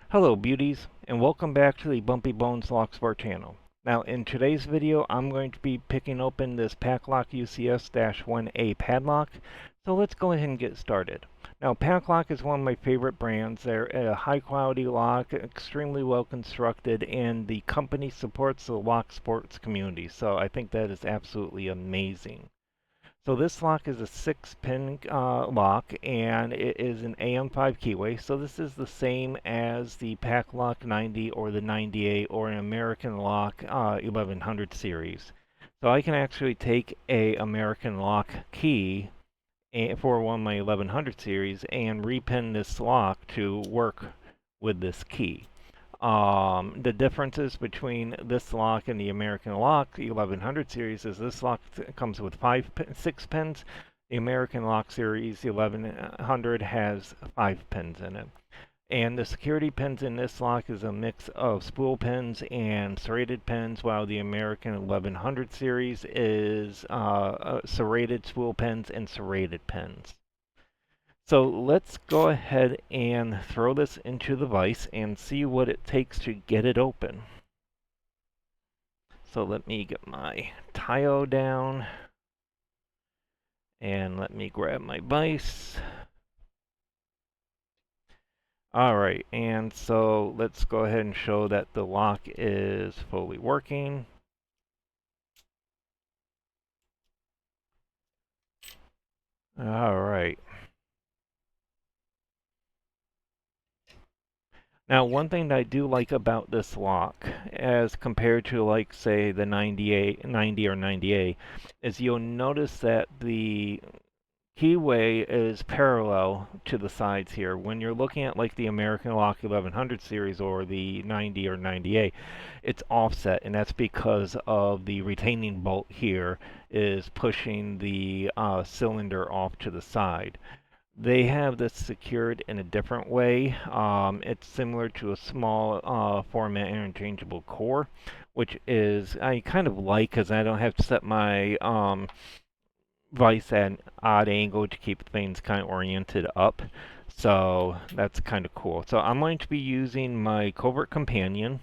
Hello beauties, and welcome back to the Bumpy Bones Locksport channel. Now in today's video I'm going to be picking open this PACLOCK UCS-1A padlock, so let's go ahead and get started. Now PACLOCK is one of my favorite brands. They're a high quality lock, extremely well constructed, and the company supports the Locksports community, so I think that is absolutely amazing. So this lock is a 6-pin lock, and it is an AM5 keyway. So this is the same as the PACLOCK 90 or the 98 or an American Lock 1100 series. So I can actually take a American Lock key for one of my 1100 series and repin this lock to work with this key. The differences between this lock and the American Lock 1100 series is this lock comes with 6 pins. The American Lock series 1100 has 5 pins in it. And the security pins in this lock is a mix of spool pins and serrated pins, while the American 1100 series is serrated spool pins and serrated pins. So let's go ahead and throw this into the vise and see what it takes to get it open. So let me get my tie-o down and let me grab my vise. Alright, and so let's go ahead and show that the lock is fully working. Alright. Now, one thing that I do like about this lock, as compared to like say the 90 or 90A, is you'll notice that the keyway is parallel to the sides here. When you're looking at like the American Lock 1100 series or the 90 or 90A, it's offset, and that's because of the retaining bolt here is pushing the cylinder off to the side. They have this secured in a different way. It's similar to a small format interchangeable core, which is I kind of like because I don't have to set my vise at an odd angle to keep things kind of oriented up. So that's kind of cool. So I'm going to be using my Covert Companion.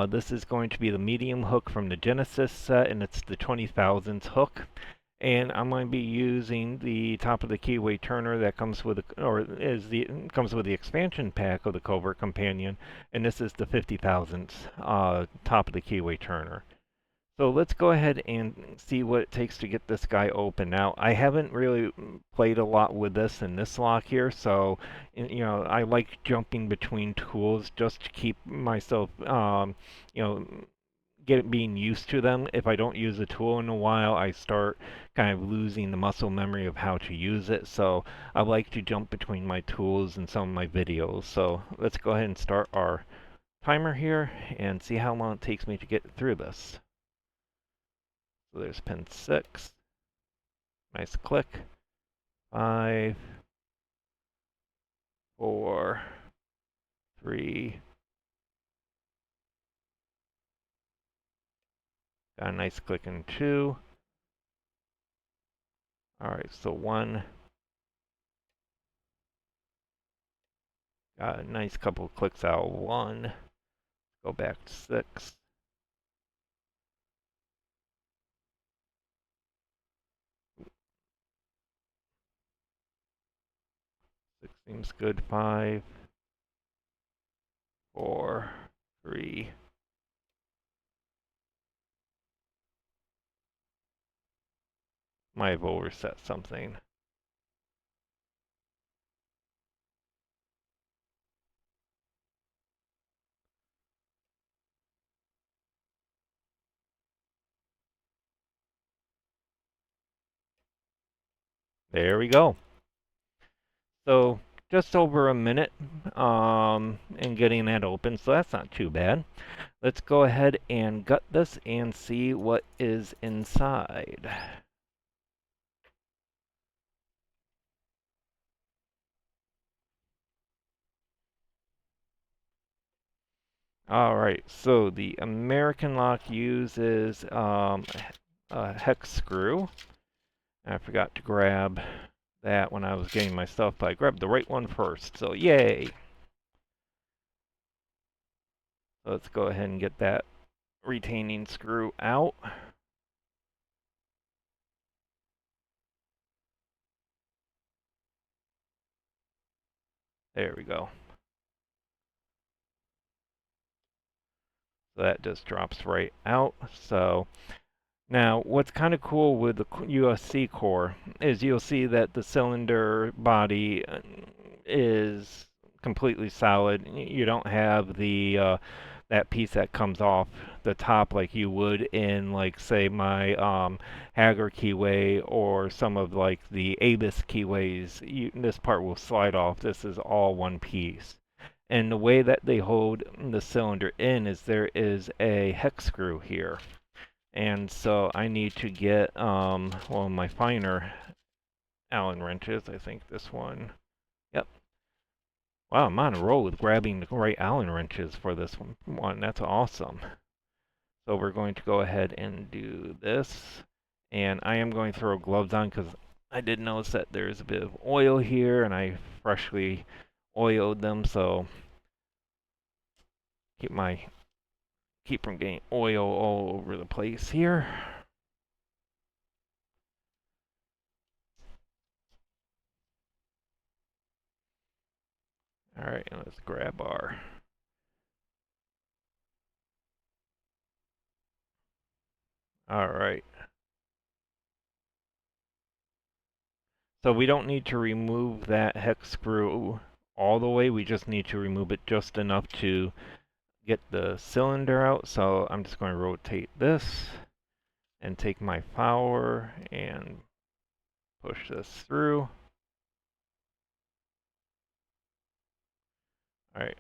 This is going to be the medium hook from the Genesis set, and it's the 20,000s hook. And I'm going to be using the top of the keyway turner that comes with comes with the expansion pack of the Covert Companion, and this is the 50,000s top of the keyway turner. So let's go ahead and see what it takes to get this guy open. Now, I haven't really played a lot with this in this lock here, so I like jumping between tools just to keep myself being used to them. If I don't use a tool in a while, I start kind of losing the muscle memory of how to use it. So I like to jump between my tools in some of my videos. So let's go ahead and start our timer here and see how long it takes me to get through this. So there's pin 6. Nice click. 5, 4, 3. Got a nice click in 2. Alright, so 1. Got a nice couple of clicks out of 1. Go back to 6. 6 seems good. 5, 4, 3. Might have overset something. There we go. So just over a minute in getting that open, so that's not too bad. Let's go ahead and gut this and see what is inside. Alright, so the American Lock uses a hex screw. I forgot to grab that when I was getting my stuff, but I grabbed the right one first, so yay! So let's go ahead and get that retaining screw out. There we go. So that just drops right out. So now what's kind of cool with the USC core is you'll see that the cylinder body is completely solid. You don't have the that piece that comes off the top like you would in, like, say my Hager keyway or some of like the Avis keyways. This part will slide off. This is all one piece. And the way that they hold the cylinder in is there is a hex screw here. And so I need to get, well, my finer Allen wrenches. I think this one. Yep. Wow, I'm on a roll with grabbing the right Allen wrenches for this one. That's awesome. So we're going to go ahead and do this. And I am going to throw gloves on because I did notice that there's a bit of oil here and I freshly oiled them. So keep from getting oil all over the place here. All right, and let's grab our. All right. So we don't need to remove that hex screw all the way. We just need to remove it just enough to get the cylinder out. So I'm just going to rotate this and take my flower and push this through. All right.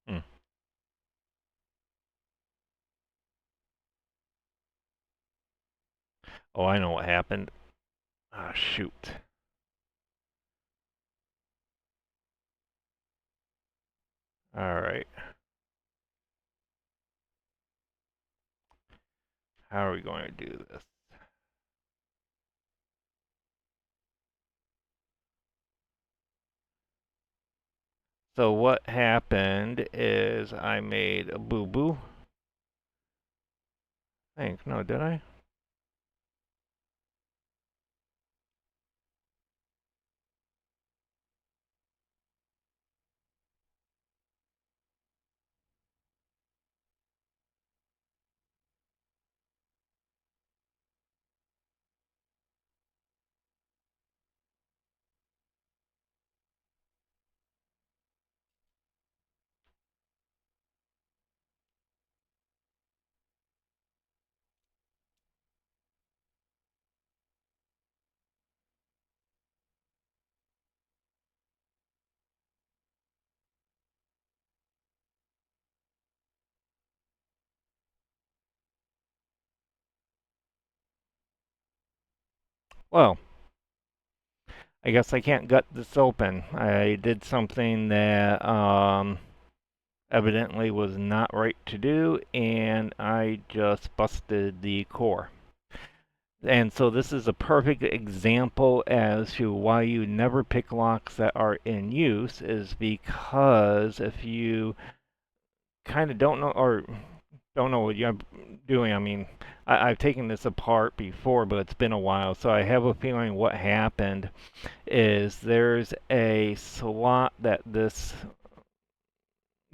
Hmm. Oh, I know what happened. Ah, shoot. All right. How are we going to do this? So what happened is I made a boo-boo. I think, no, did I? Well, I guess I can't gut this open. I did something that evidently was not right to do, and I just busted the core. And so this is a perfect example as to why you never pick locks that are in use, is because if you kind of don't know or don't know what you're doing, I mean, I've taken this apart before, but it's been a while, so I have a feeling what happened is there's a slot that this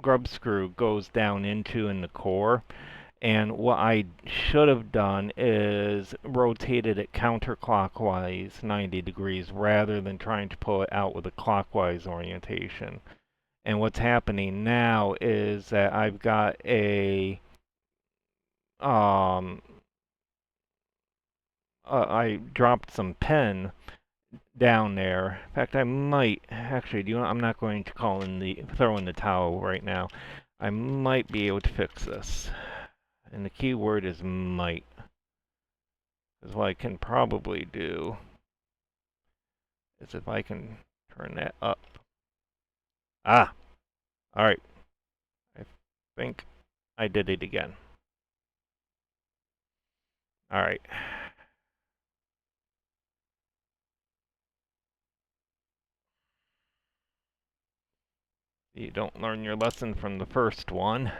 grub screw goes down into in the core. And what I should have done is rotated it counterclockwise 90 degrees rather than trying to pull it out with a clockwise orientation. And what's happening now is that I've got a I dropped some pen down there. In fact, I might actually. Do you know, I'm not going to throw in the towel right now. I might be able to fix this, and the key word is might. Is what I can probably do is if I can turn that up. Ah, all right. I think I did it again. All right. You don't learn your lesson from the first one.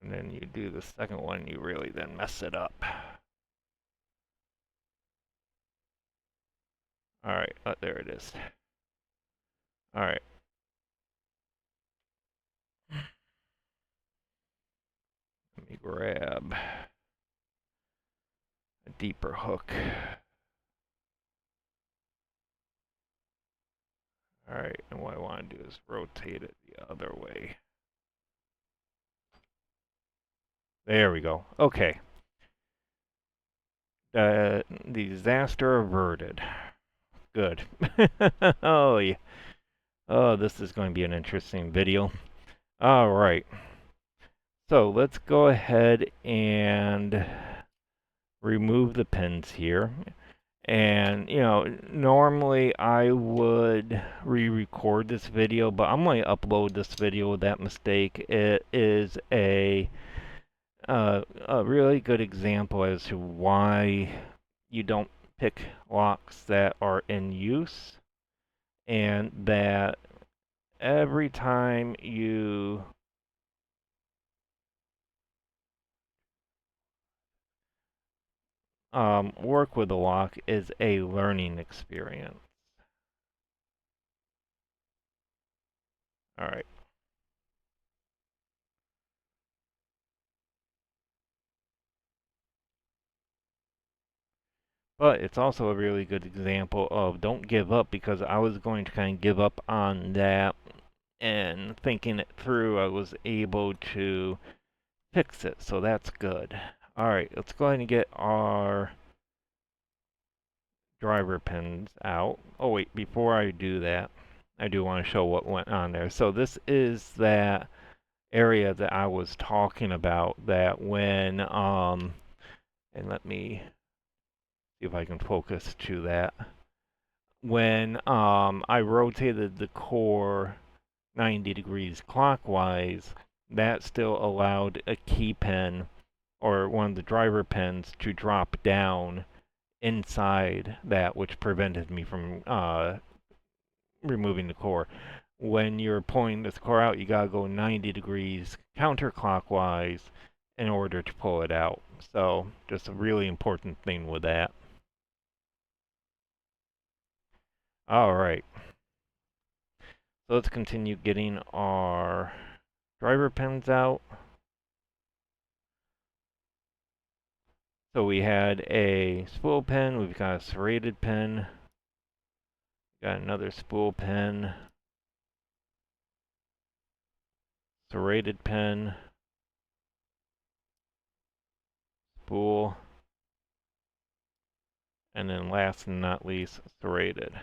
And then you do the second one, you really then mess it up. All right, there it is. All right. Let me grab a deeper hook. All right, and what I want to do is rotate it the other way. There we go. Okay. Disaster averted. Good. Oh, yeah. Oh, this is going to be an interesting video. All right. So let's go ahead and remove the pins here. And, you know, normally I would re-record this video, but I'm going to upload this video with that mistake. It is a really good example as to why you don't pick locks that are in use, and that every time you work with a lock is a learning experience. All right. But it's also a really good example of don't give up, because I was going to kind of give up on that, and thinking it through, I was able to fix it, so that's good. All right, let's go ahead and get our driver pins out. Oh wait, before I do that, I do want to show what went on there. So this is that area that I was talking about, that when, and let me see if I can focus to that. When I rotated the core 90 degrees clockwise, that still allowed a key pin, or one of the driver pins, to drop down inside that, which prevented me from removing the core. When you're pulling this core out, you gotta go 90 degrees counterclockwise in order to pull it out. So just a really important thing with that. All right. So let's continue getting our driver pins out. So we had a spool pin, we've got a serrated pin, got another spool pin, serrated pin, spool, and then last and not least, serrated.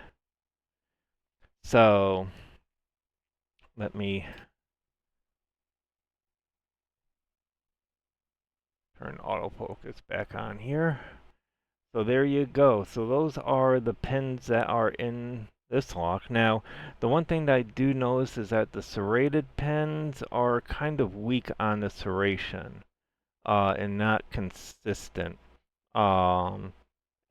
So let me turn autofocus back on here. So there you go. So those are the pins that are in this lock. Now, the one thing that I do notice is that the serrated pins are kind of weak on the serration, and not consistent. Um,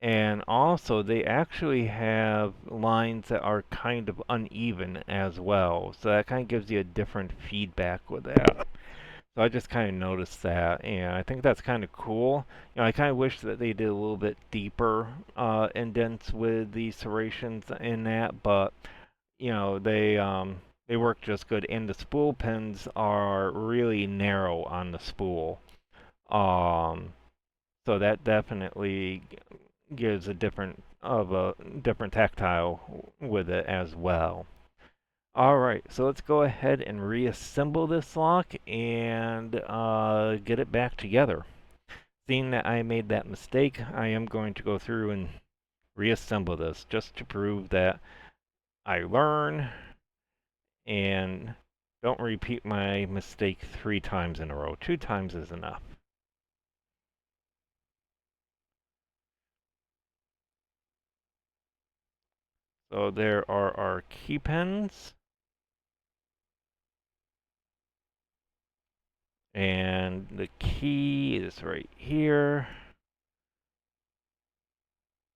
and also, they actually have lines that are kind of uneven as well. So that kind of gives you a different feedback with that. So I just kind of noticed that, and I think that's kind of cool. You know, I kind of wish that they did a little bit deeper indents with the serrations in that, but you know, they work just good. And the spool pins are really narrow on the spool, um, so that definitely gives a different tactile with it as well. Alright, so let's go ahead and reassemble this lock and get it back together. Seeing that I made that mistake, I am going to go through and reassemble this just to prove that I learn and Don't repeat my mistake 3 times in a row. 2 times is enough. So there are our key pins. And the key is right here.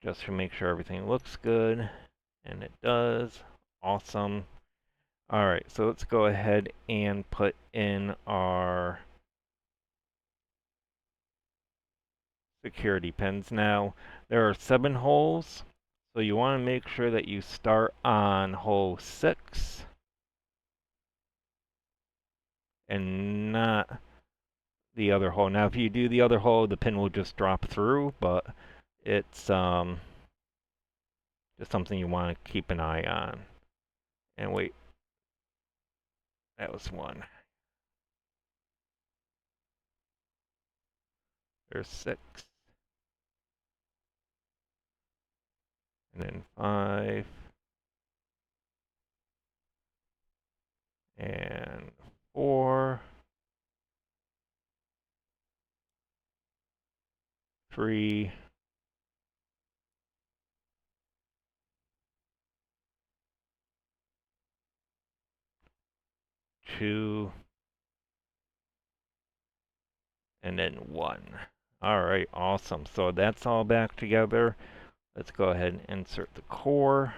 Just to make sure everything looks good. And it does. Awesome. Alright, so let's go ahead and put in our security pins. Now, there are 7 holes, so you want to make sure that you start on hole 6 and not the other hole. Now, if you do the other hole, the pin will just drop through, but it's just something you want to keep an eye on. And wait, that was 1. There's 6. And then 5. And 4. 3. 2. And then 1. Alright, awesome. So that's all back together. Let's go ahead and insert the core.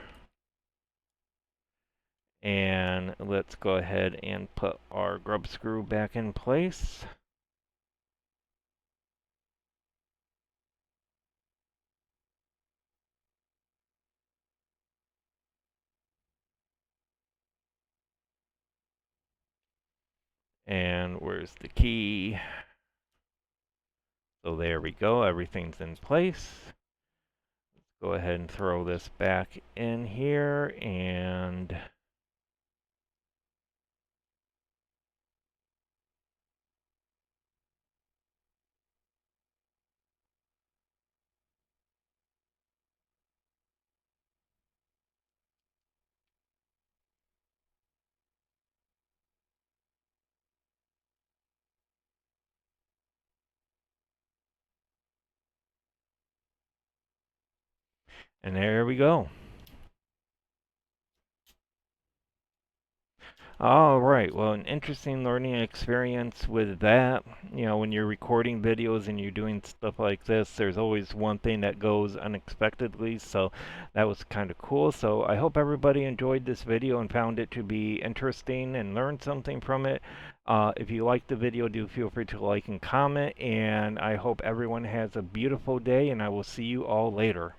And let's go ahead and put our grub screw back in place. And where's the key? So there we go, everything's in place. Let's go ahead and throw this back in here and there we go. All right, well, an interesting learning experience with that. You know, when you're recording videos and you're doing stuff like this, there's always one thing that goes unexpectedly, so that was kind of cool. So I hope everybody enjoyed this video and found it to be interesting and learned something from it. If you liked the video, do feel free to like and comment, and I hope everyone has a beautiful day, and I will see you all later.